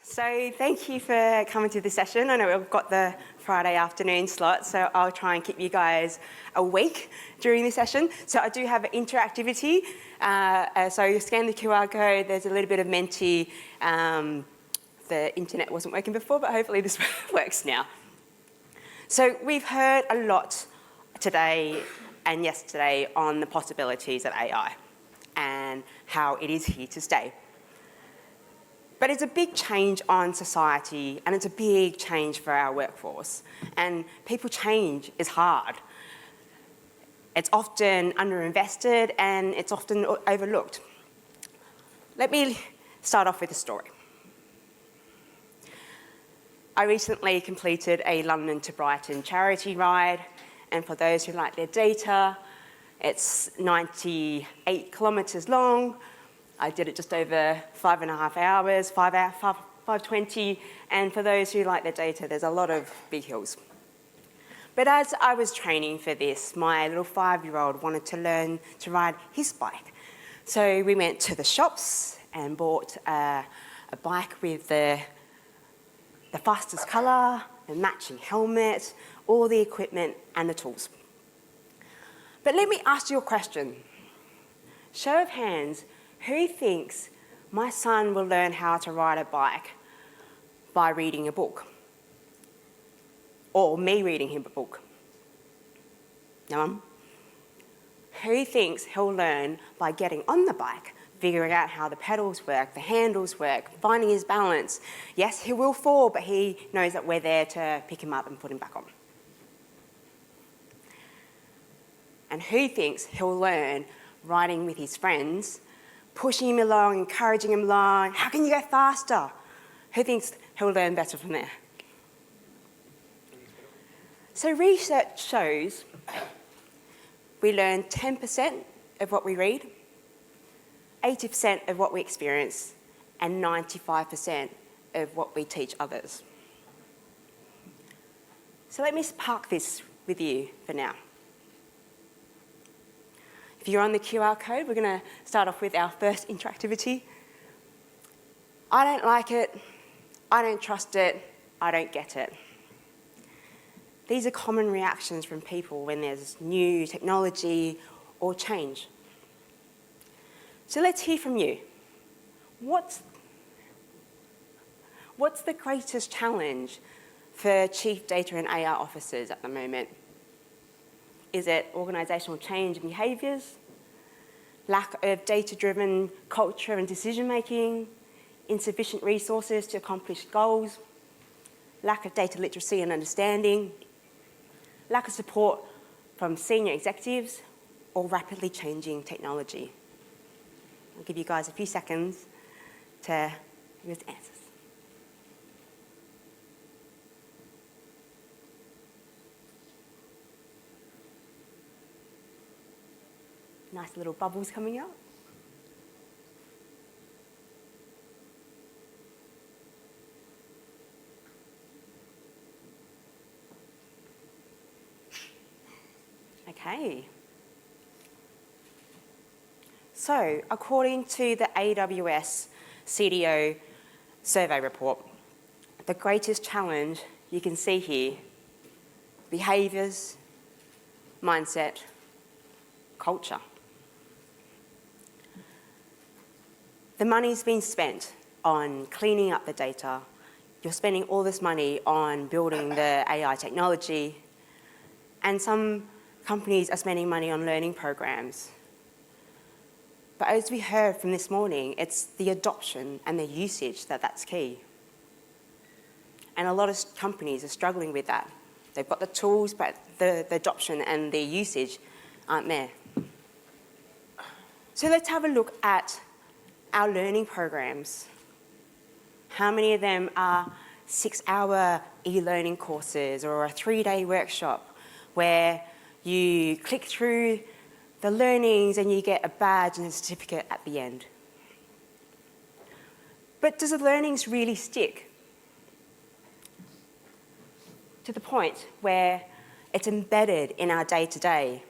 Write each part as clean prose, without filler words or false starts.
So thank you for coming to this session. I know we've got the Friday afternoon slot, so I'll try and keep you guys awake during this session. So I do have interactivity. So you scan the QR code, there's a little bit of Menti. The internet wasn't working before, but hopefully this works now. So we've heard a lot today and yesterday on the possibilities of AI and how it is here to stay. But it's a big change on society, and it's a big change for our workforce. And people change is hard. It's often underinvested and it's often overlooked. Let me start off with a story. I recently completed a London to Brighton charity ride, and for those who like their data, it's 98 kilometres long. I did it just over 5.5 hours, 5:20, and for those who like their data, there's a lot of big hills. But as I was training for this, my little 5-year-old wanted to learn to ride his bike. So we went to the shops and bought a bike with the fastest colour, the matching helmet, all the equipment and the tools. But let me ask you a question. Show of hands, who thinks my son will learn how to ride a bike by reading a book? Or me reading him a book? No one? Who thinks he'll learn by getting on the bike, figuring out how the pedals work, the handles work, finding his balance? Yes, he will fall, but he knows that we're there to pick him up and put him back on. And who thinks he'll learn riding with his friends, pushing him along, encouraging him along? How can you go faster? Who thinks he'll learn better from there? So research shows we learn 10% of what we read, 80% of what we experience, and 95% of what we teach others. So let me park this with you for now. If you're on the QR code, we're going to start off with our first interactivity. I don't like it, I don't trust it, I don't get it. These are common reactions from people when there's new technology or change. So let's hear from you. What's the greatest challenge for Chief Data and AI officers at the moment? Is it organisational change and behaviours? Lack of data-driven culture and decision-making? Insufficient resources to accomplish goals? Lack of data literacy and understanding? Lack of support from senior executives? Or rapidly changing technology? I'll give you guys a few seconds to give us answers. Nice little bubbles coming out. Okay. So, according to the AWS CDO survey report, the greatest challenge you can see here: behaviours, mindset, culture. The money's been spent on cleaning up the data. You're spending all this money on building the AI technology, and some companies are spending money on learning programs. But as we heard from this morning, it's the adoption and the usage that's key. And a lot of companies are struggling with that. They've got the tools, but the adoption and the usage aren't there. So let's have a look at our learning programs. How many of them are 6-hour e-learning courses or a 3-day workshop where you click through the learnings and you get a badge and a certificate at the end? But does the learnings really stick to the point where it's embedded in our day-to-day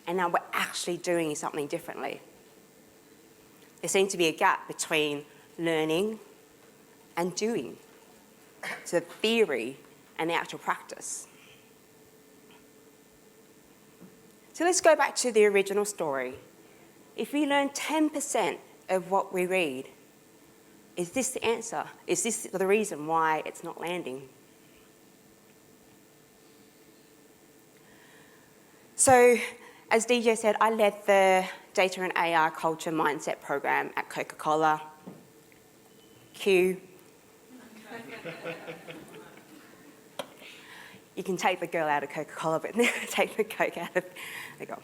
and now we're actually doing something differently? There seems to be a gap between learning and doing. so the theory and the actual practice. So let's go back to the original story. If we learn 10% of what we read, is this the answer? Is this the reason why it's not landing? So, as DJ said, I led the Data and AI Culture Mindset program at Coca-Cola. Q. You can take the girl out of Coca-Cola, but never take the Coke out of... There you go.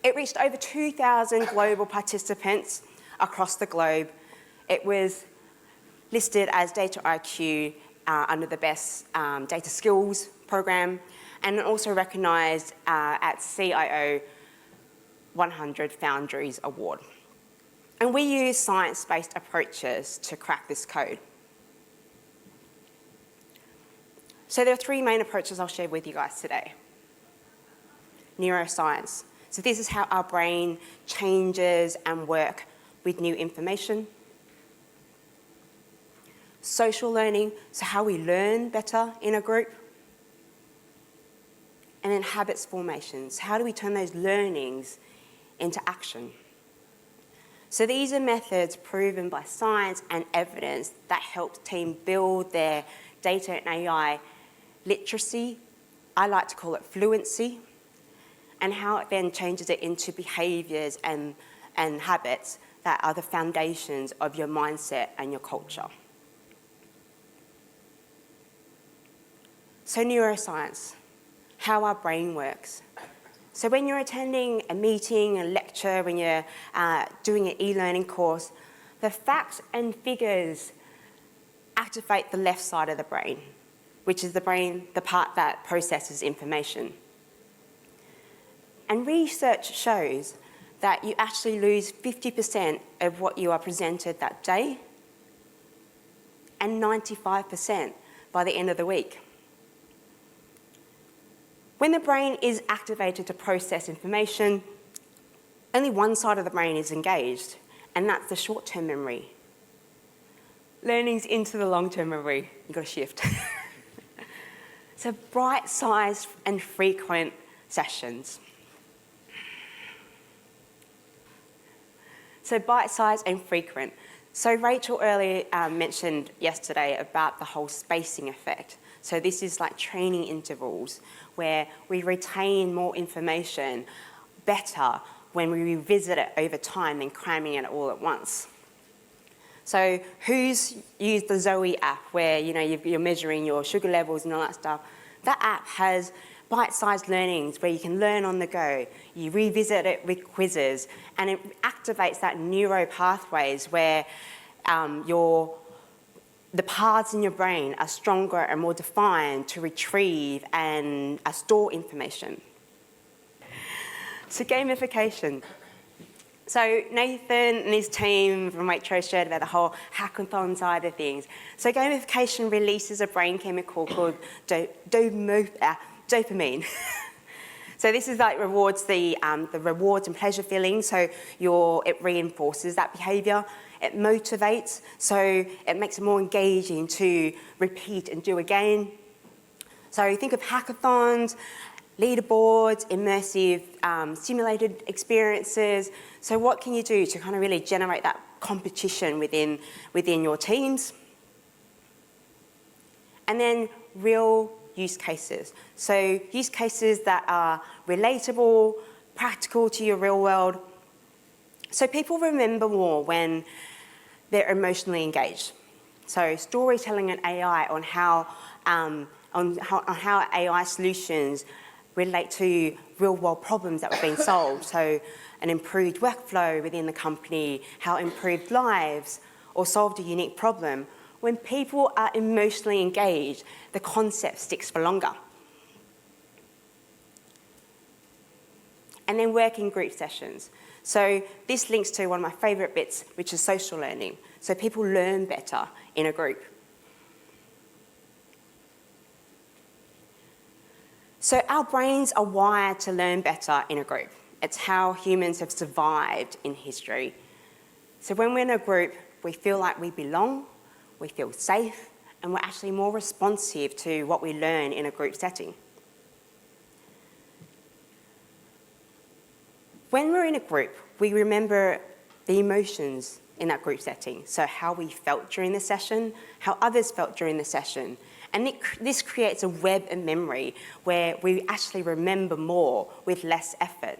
It reached over 2,000 global participants across the globe. It was listed as Data IQ under the Best Data Skills program, and also recognised at CIO 100 Foundries Award. And we use science-based approaches to crack this code. So there are three main approaches I'll share with you guys today. Neuroscience. So this is how our brain changes and works with new information. Social learning, so how we learn better in a group. And then habits formations, how do we turn those learnings into action? So these are methods proven by science and evidence that help teams build their data and AI literacy, I like to call it fluency, and how it then changes it into behaviours and habits that are the foundations of your mindset and your culture. So neuroscience, how our brain works. So when you're attending a meeting, a lecture, when you're doing an e-learning course, the facts and figures activate the left side of the brain, which is the part that processes information. And research shows that you actually lose 50% of what you are presented that day and 95% by the end of the week. When the brain is activated to process information, only one side of the brain is engaged, and that's the short-term memory. Learning's into the long-term memory. You've got to shift. So bite-sized and frequent sessions. So bite-sized and frequent. So Rachel earlier mentioned yesterday about the whole spacing effect. So this is like training intervals where we retain more information better when we revisit it over time than cramming it all at once. So who's used the Zoe app where you're measuring your sugar levels and all that stuff? That app has bite-sized learnings where you can learn on the go. You revisit it with quizzes, and it activates that neuro pathways where the paths in your brain are stronger and more defined to retrieve and store information. So gamification. So Nathan and his team from Waitrose shared about the whole hackathon side of things. So gamification releases a brain chemical called dopamine. So this is like rewards the rewards and pleasure feeling. So it reinforces that behaviour. It motivates, so it makes it more engaging to repeat and do again. So think of hackathons, leaderboards, immersive simulated experiences. So what can you do to kind of really generate that competition within your teams? And then real use cases. So use cases that are relatable, practical to your real world. So people remember more when they're emotionally engaged. So storytelling and AI on how AI solutions relate to real-world problems that have been solved. So an improved workflow within the company, how it improved lives, or solved a unique problem. When people are emotionally engaged, the concept sticks for longer. And then working group sessions. So this links to one of my favourite bits, which is social learning. So people learn better in a group. So our brains are wired to learn better in a group. It's how humans have survived in history. So when we're in a group, we feel like we belong, we feel safe, and we're actually more responsive to what we learn in a group setting. When we're in a group, we remember the emotions in that group setting. So how we felt during the session, how others felt during the session. And this creates a web of memory where we actually remember more with less effort.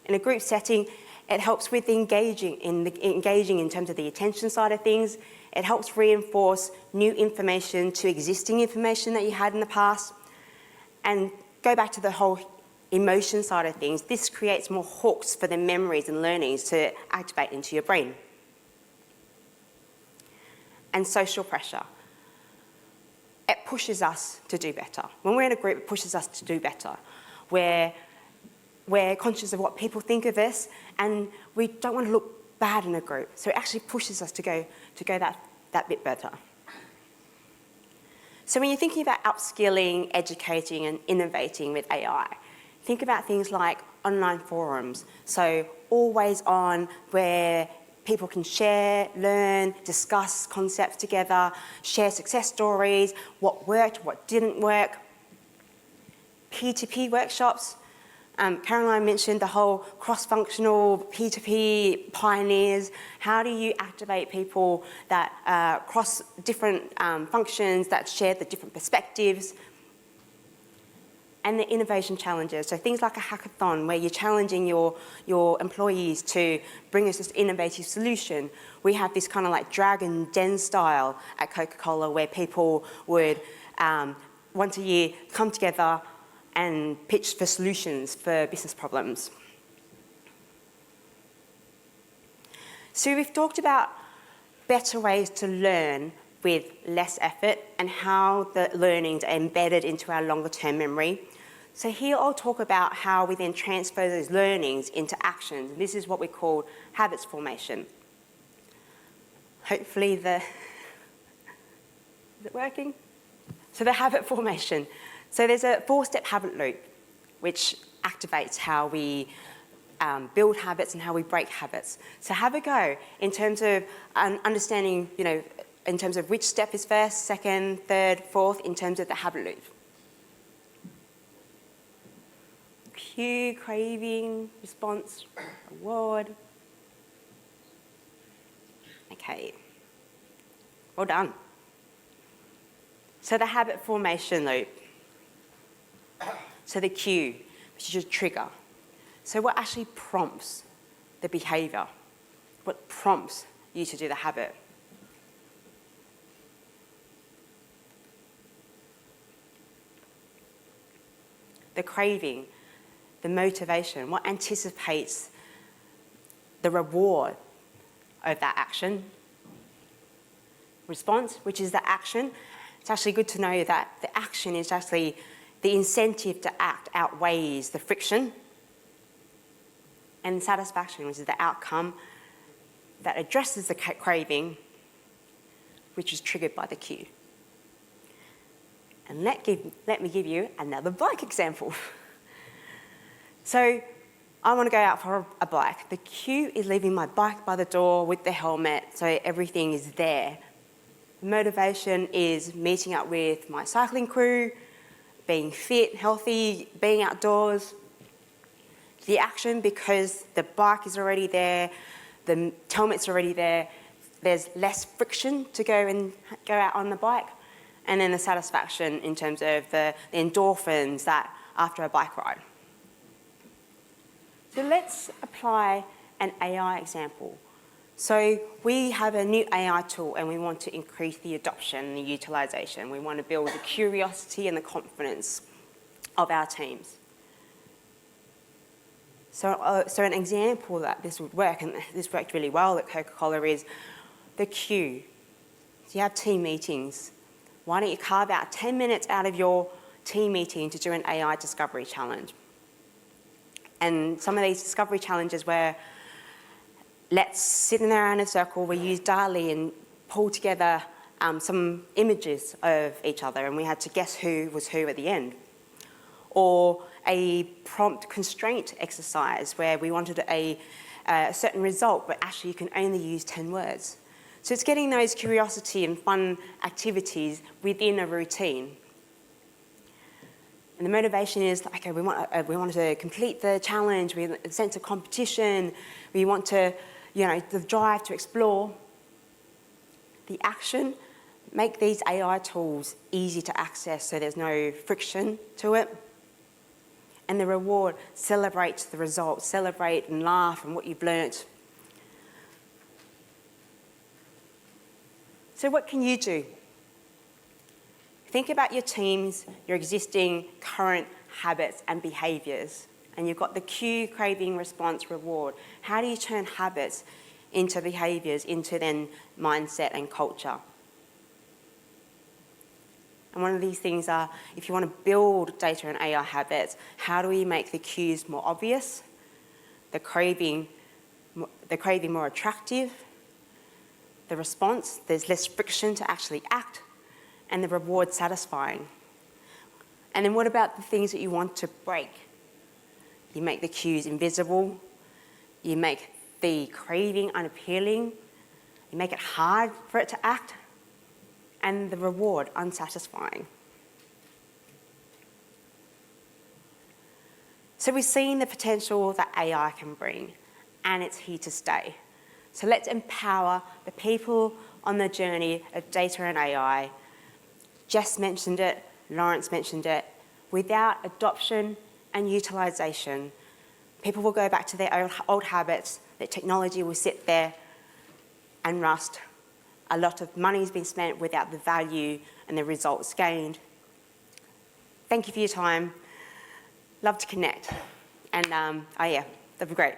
In a group setting, it helps with engaging in terms of the attention side of things. It helps reinforce new information to existing information that you had in the past. And go back to the whole emotion side of things, this creates more hooks for the memories and learnings to activate into your brain. And social pressure. It pushes us to do better. When we're in a group, it pushes us to do better. We're conscious of what people think of us, and we don't want to look bad in a group. So it actually pushes us to go that bit better. So when you're thinking about upskilling, educating, and innovating with AI, think about things like online forums. So always on, where people can share, learn, discuss concepts together, share success stories, what worked, what didn't work. Peer-to-peer workshops. Caroline mentioned the whole cross-functional peer-to-peer pioneers. How do you activate people that cross different functions, that share the different perspectives? And the innovation challenges. So things like a hackathon where you're challenging your employees to bring us this innovative solution. We have this kind of like dragon den style at Coca-Cola where people would once a year come together and pitch for solutions for business problems. So we've talked about better ways to learn with less effort and how the learnings are embedded into our longer term memory. So here I'll talk about how we then transfer those learnings into actions. This is what we call habits formation. Hopefully is it working? So the habit formation. So there's a 4-step habit loop which activates how we build habits and how we break habits. So have a go in terms of understanding, in terms of which step is first, second, third, fourth, in terms of the habit loop. Cue, craving, response, reward. Okay, well done. So the habit formation loop. So the cue, which is your trigger. So what actually prompts the behaviour? What prompts you to do the habit? The craving, the motivation, what anticipates the reward of that action. Response, which is the action. It's actually good to know that the action is actually the incentive to act outweighs the friction. And satisfaction, which is the outcome that addresses the craving, which is triggered by the cue. And let me give you another bike example. So I want to go out for a bike. The cue is leaving my bike by the door with the helmet, so everything is there. The motivation is meeting up with my cycling crew, being fit, healthy, being outdoors. The action, because the bike is already there, the helmet's already there, there's less friction to go out on the bike. And then the satisfaction in terms of the endorphins that after a bike ride. So let's apply an AI example. So we have a new AI tool and we want to increase the adoption and the utilisation. We want to build the curiosity and the confidence of our teams. So an example that this would work, and this worked really well at Coca-Cola, is the cue. So you have team meetings. Why don't you carve out 10 minutes out of your team meeting to do an AI discovery challenge? And some of these discovery challenges were, let's sit in there in a circle, we use DALL-E and pull together some images of each other, and we had to guess who was who at the end. Or a prompt constraint exercise where we wanted a certain result, but actually you can only use 10 words. So it's getting those curiosity and fun activities within a routine. And the motivation is, okay, we want to complete the challenge, we want a sense of competition, we want to, the drive to explore. The action, make these AI tools easy to access so there's no friction to it. And the reward, celebrate the results, celebrate and laugh and what you've learnt. So what can you do? Think about your teams, your existing current habits and behaviours. And you've got the cue, craving, response, reward. How do you turn habits into behaviours, into then mindset and culture? And one of these things are, if you want to build data and AI habits, how do we make the cues more obvious, the craving more attractive, the response, there's less friction to actually act, and the reward satisfying? And then what about the things that you want to break? You make the cues invisible, you make the craving unappealing, you make it hard for it to act, and the reward unsatisfying. So we've seen the potential that AI can bring, and it's here to stay. So let's empower the people on the journey of data and AI. Jess mentioned it, Lawrence mentioned it. Without adoption and utilisation, people will go back to their old habits, their technology will sit there and rust. A lot of money's been spent without the value and the results gained. Thank you for your time. Love to connect. And that'd be great.